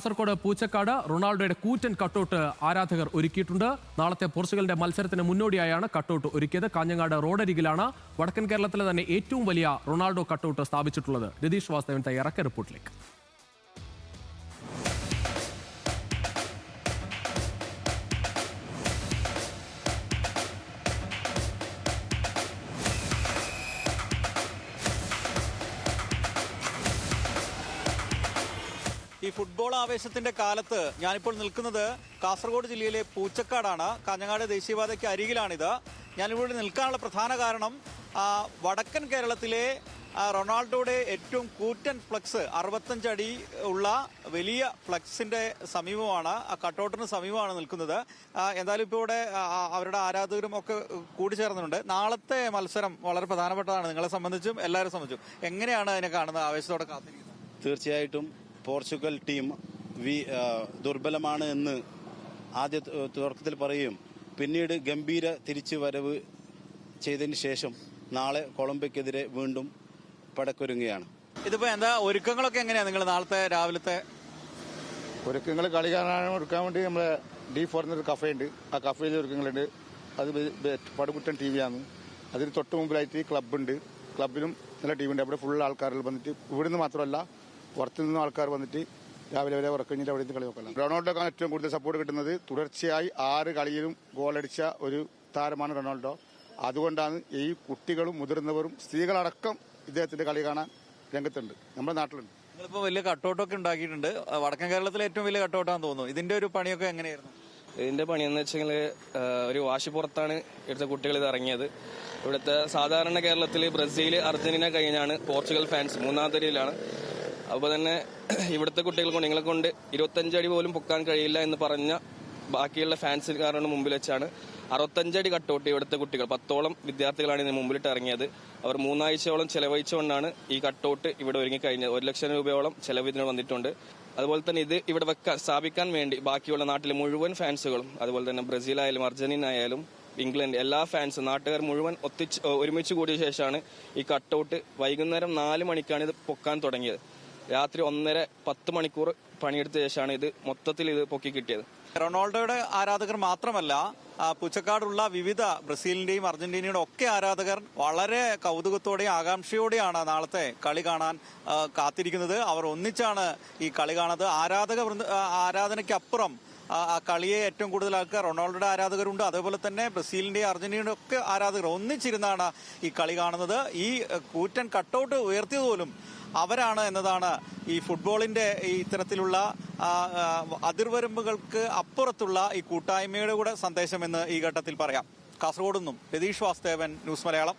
കാസർഗോഡ് പൂച്ചക്കാട് റൊണാൾഡോയുടെ കൂറ്റൻ കട്ടൗട്ട് ആരാധകർ ഒരുക്കിയിട്ടുണ്ട്. നാളത്തെ പോർച്ചുഗലിന്റെ മത്സരത്തിന് മുന്നോടിയായാണ് കട്ടൗട്ട് ഒരുക്കിയത്. കാഞ്ഞങ്ങാട് റോഡരികിലാണ് വടക്കൻ കേരളത്തിലെ തന്നെ ഏറ്റവും വലിയ റൊണാൾഡോ കട്ടൗട്ട് സ്ഥാപിച്ചിട്ടുള്ളത്. രതീഷ് വാസ്തവൻ തയ്യാറാക്കിയ റിപ്പോർട്ടിലേക്ക്. ഈ ഫുട്ബോൾ ആവേശത്തിന്റെ കാലത്ത് ഞാനിപ്പോൾ നിൽക്കുന്നത് കാസർഗോഡ് ജില്ലയിലെ പൂച്ചക്കാടാണ്. കാഞ്ഞങ്ങാട് ദേശീയപാതയ്ക്ക് അരികിലാണിത്. ഞാനിവിടെ നിൽക്കാനുള്ള പ്രധാന കാരണം വടക്കൻ കേരളത്തിലെ റൊണാൾഡോയുടെ ഏറ്റവും കൂറ്റൻ ഫ്ലക്സ് 65 അടി ഉള്ള വലിയ ഫ്ലക്സിന്റെ സമീപമാണ്, ആ കട്ടൗട്ടിന് സമീപമാണ് നിൽക്കുന്നത്. എന്തായാലും ഇപ്പോൾ ഇവിടെ അവരുടെ ആരാധകരും ഒക്കെ കൂടിച്ചേർന്നുണ്ട്. നാളത്തെ മത്സരം വളരെ പ്രധാനപ്പെട്ടതാണ് നിങ്ങളെ സംബന്ധിച്ചും എല്ലാവരെ സംബന്ധിച്ചും. എങ്ങനെയാണ് അതിനെ കാണുന്നത്, ആവേശത്തോടെ കാത്തിരിക്കുന്നത്? തീർച്ചയായിട്ടും പോർച്ചുഗൽ ടീം ദുർബലമാണ് എന്ന് ആദ്യ തുടക്കത്തിൽ പറയും. പിന്നീട് ഗംഭീര തിരിച്ചു വരവ് ചെയ്തതിന് ശേഷം നാളെ കൊളംബിയക്കെതിരെ വീണ്ടും പടക്കൊരുങ്ങുകയാണ്. ഇതിപ്പോ എന്താ ഒരുക്കങ്ങളൊക്കെ എങ്ങനെയാ നിങ്ങൾ നാളത്തെ രാവിലത്തെ ഒരുക്കങ്ങൾ? കളി കാണാൻ ഒരുക്കാൻ വേണ്ടി നമ്മളെ D4 എന്നൊരു കഫേ ഉണ്ട്. ആ കഫേയിൽ ഒരുക്കങ്ങളുണ്ട്. അത് പടുകുട്ടൻ TV ആണ്. അതിന് തൊട്ട് മുമ്പിലായിട്ട് ക്ലബ്ബുണ്ട്. ക്ലബിലും നല്ല ടീമുണ്ട്. അവിടെ ഫുൾ ആൾക്കാരിൽ വന്നിട്ട് ഇവിടുന്ന് മാത്രമല്ല പുറത്തു നിന്നും ആൾക്കാർ വന്നിട്ട് രാവിലെ വരെ ഉറക്കഴിഞ്ഞിട്ട് അവിടെ നിന്ന് കളി നോക്കണം. റൊണാൾഡോക്കാണ് ഏറ്റവും കൂടുതൽ സപ്പോർട്ട് കിട്ടുന്നത്. തുടർച്ചയായി 6 കളിയിലും ഗോളടിച്ച ഒരു താരമാണ് റൊണാൾഡോ. അതുകൊണ്ടാണ് ഈ കുട്ടികളും മുതിർന്നവരും സ്ത്രീകളടക്കം ഇദ്ദേഹത്തിന്റെ കളി കാണാൻ രംഗത്തുണ്ട്, നമ്മുടെ നാട്ടിലുണ്ട്. നിങ്ങളിപ്പോ വലിയ കട്ടൗട്ടൊക്കെ ഉണ്ടാക്കിയിട്ടുണ്ട്. വടക്കൻ കേരളത്തിലെ ഏറ്റവും വലിയ കട്ടൗട്ടാന്ന് തോന്നുന്നു. ഇതിന്റെ ഒരു പണിയൊക്കെ എങ്ങനെയായിരുന്നു? ഇതിന്റെ പണി എന്ന് വെച്ചെങ്കിൽ ഒരു വാശി പുറത്താണ് ഇവിടുത്തെ കുട്ടികൾ ഇത് ഇറങ്ങിയത്. ഇവിടുത്തെ സാധാരണ കേരളത്തിൽ ബ്രസീൽ, അർജന്റീന കഴിഞ്ഞാണ് പോർച്ചുഗൽ ഫാൻസ് 3-ാം നിരയിലാണ്. അപ്പോൾ തന്നെ ഇവിടുത്തെ കുട്ടികൾ കൊണ്ട് നിങ്ങളെ കൊണ്ട് 25 അടി പോലും പൊക്കാൻ കഴിയില്ല എന്ന് പറഞ്ഞ ബാക്കിയുള്ള ഫാൻസുകാരുടെ മുമ്പിൽ വെച്ചാണ് 65 അടി കട്ടൗട്ട് ഇവിടുത്തെ കുട്ടികൾ 10ഓളം വിദ്യാർത്ഥികളാണ് ഇതിന് മുമ്പിലിട്ട് ഇറങ്ങിയത്. അവർ 3 ആഴ്ചയോളം ചെലവഴിച്ചുകൊണ്ടാണ് ഈ കട്ടൗട്ട് ഇവിടെ ഒരുങ്ങിക്കഴിഞ്ഞത്. 1 ലക്ഷം രൂപയോളം ചെലവ് ഇതിന് വന്നിട്ടുണ്ട്. അതുപോലെ തന്നെ ഇത് ഇവിടെ സ്ഥാപിക്കാൻ വേണ്ടി ബാക്കിയുള്ള നാട്ടിലെ മുഴുവൻ ഫാൻസുകളും, അതുപോലെ തന്നെ ബ്രസീൽ ആയാലും അർജന്റീന ആയാലും ഇംഗ്ലണ്ട് എല്ലാ ഫാൻസും നാട്ടുകാർ മുഴുവൻ ഒരുമിച്ച് കൂടിയ ശേഷമാണ് ഈ കട്ടൗട്ട് വൈകുന്നേരം 4 മണിക്കാണ് ഇത് പൊക്കാൻ തുടങ്ങിയത്. രാത്രി 1.5-10 മണിക്കൂർ പണിയെടുത്ത ശേഷമാണ് ഇത് മൊത്തത്തിൽ ഇത് പൊക്കി കിട്ടിയത്. റൊണാൾഡോയുടെ ആരാധകർ മാത്രമല്ല, പൂച്ചക്കാടുള്ള വിവിധ ബ്രസീലിന്റെയും അർജന്റീനയുടെ ഒക്കെ ആരാധകർ വളരെ കൗതുകത്തോടെയും ആകാംക്ഷയോടെയാണ് നാളത്തെ കളി കാണാൻ കാത്തിരിക്കുന്നത്. അവർ ഒന്നിച്ചാണ് ഈ കളി കാണുന്നത്. ആരാധനയ്ക്കപ്പുറം ആ കളിയെ ഏറ്റവും കൂടുതൽ ആൾക്കാർ റൊണാൾഡോയുടെ ആരാധകരുണ്ട്. അതേപോലെ തന്നെ ബ്രസീലിന്റെയും അർജന്റീനയുടെ ഒക്കെ ആരാധകർ ഒന്നിച്ചിരുന്നാണ് ഈ കളി കാണുന്നത്. ഈ കൂറ്റൻ കട്ടൗട്ട് ഉയർത്തിയത് പോലും അവരാണ് എന്നതാണ് ഈ ഫുട്ബോളിന്റെ ഈ ഇത്തരത്തിലുള്ള അതിർവരമ്പുകൾക്ക് അപ്പുറത്തുള്ള ഈ കൂട്ടായ്മയുടെ കൂടെ സന്ദേശമെന്ന് ഈ ഘട്ടത്തിൽ പറയാം. കാസർഗോഡ് നിന്നും രതീഷ് വാസ്തവൻ, ന്യൂസ് മലയാളം.